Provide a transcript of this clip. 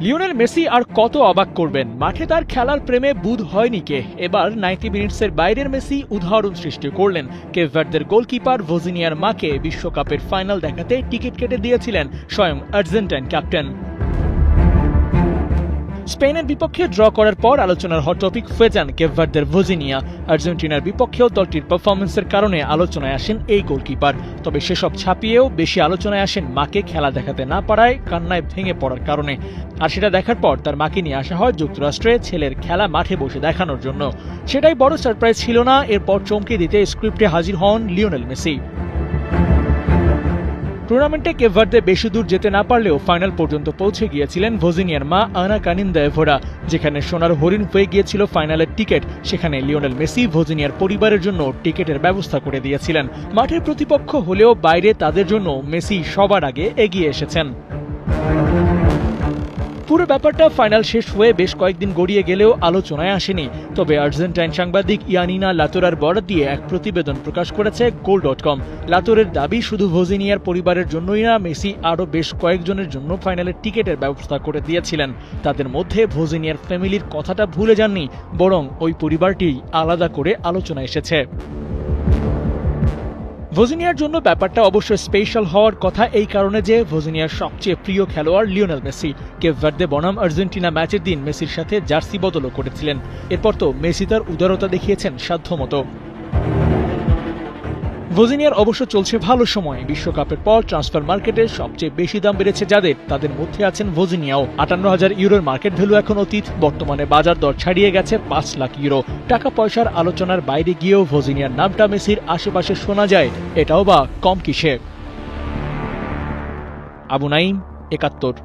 Lionel Messi আর কত অবাক করবেন, মাঠে তার খেলার প্রেমে বুঁদ হয়নি কে। এবার 90 মিনিটসের বাইরের মেসি উদাহরণ সৃষ্টি করলেন। কেপ ভার্দের গোলকিপার ভজিনিয়ার মাকে বিশ্বকাপের ফাইনাল দেখাতে টিকিট কেটে দিয়েছিলেন স্বয়ং আর্জেন্টাইন ক্যাপ্টেন। স্পেনের বিপক্ষে ড্র করার পর আলোচনার হট টপিক হয়ে যান কেপ ভার্দের ভজিনিয়া। আর্জেন্টিনার বিপক্ষেও দলটির পারফরমেন্সের কারণে আলোচনায় আসেন এই গোলকিপার। তবে সেসব ছাপিয়েও বেশি আলোচনায় আসেন মাকে খেলা দেখাতে না পারায় কান্নায় ভেঙে পড়ার কারণে। আর সেটা দেখার পর তার মাকে নিয়ে আসা হয় যুক্তরাষ্ট্রে ছেলের খেলা মাঠে বসে দেখানোর জন্য। সেটাই বড় সারপ্রাইজ ছিল না, এরপর চমকে দিতে স্ক্রিপ্টে হাজির হন লিওনেল মেসি। টুর্নামেন্টে কেপ ভার্দে বেশি দূর যেতে না পারলেও ফাইনাল পর্যন্ত পৌঁছে গিয়েছিলেন ভজিনিয়ার মা আনা কানিন্দা এভোরা। যেখানে সোনার হরিণ হয়ে গিয়েছিল ফাইনালের টিকিট, সেখানে লিওনেল মেসি ভজিনিয়ার পরিবারের জন্য টিকিটের ব্যবস্থা করে দিয়েছিলেন। মাঠের প্রতিপক্ষ হলেও বাইরে তাদের জন্য মেসি সবার আগে এগিয়ে এসেছেন। পুরো ব্যাপারটা ফাইনাল শেষ হয়ে বেশ কয়েকদিন গড়িয়ে গেলেও আলোচনায় আসেনি। তবে আর্জেন্টাইন সাংবাদিক ইয়ানিনা লাতোরার বরাত দিয়ে এক প্রতিবেদন প্রকাশ করেছে goal.com। লাতোরের দাবি, শুধু ভজিনিয়ার পরিবারের জন্যই না, মেসি আরও বেশ কয়েকজনের জন্য ফাইনালের টিকিটের ব্যবস্থা করে দিয়েছিলেন। তাদের মধ্যে ভজিনিয়ার ফ্যামিলির কথাটা ভুলে যাননি, বরং ওই পরিবারটি আলাদা করে আলোচনা এসেছে। ভজিনিয়ার জন্য ব্যাপারটা অবশ্য স্পেশাল হওয়ার কথা এই কারণে যে ভজিনিয়ার সবচেয়ে প্রিয় খেলোয়াড় লিওনেল মেসি। কেপ ভার্দে বনাম আর্জেন্টিনা ম্যাচের দিন মেসির সাথে জার্সি বদলও করেছিলেন। এরপর তো মেসি তার উদারতা দেখিয়েছেন সাধ্যমতো। ভজিনিয়ার অবশ্য চলছে ভালো সময়। বিশ্বকাপের পর ট্রান্সফার মার্কেটে সবচেয়ে বেশি দাম বেড়েছে যাদের, তাদের মধ্যে আছেন ভজিনিয়াও। 58,000 ইউরোর মার্কেট ভ্যালু এখন অতীত। বর্তমানে বাজার দর ছাড়িয়ে গেছে 5 লাখ ইউরো। টাকা পয়সার আলোচনার বাইরে গিয়েও ভজিনিয়ার নামটা মেসির আশেপাশে শোনা যায়, এটাও বা কম কিসে। আবু নাইম, 71।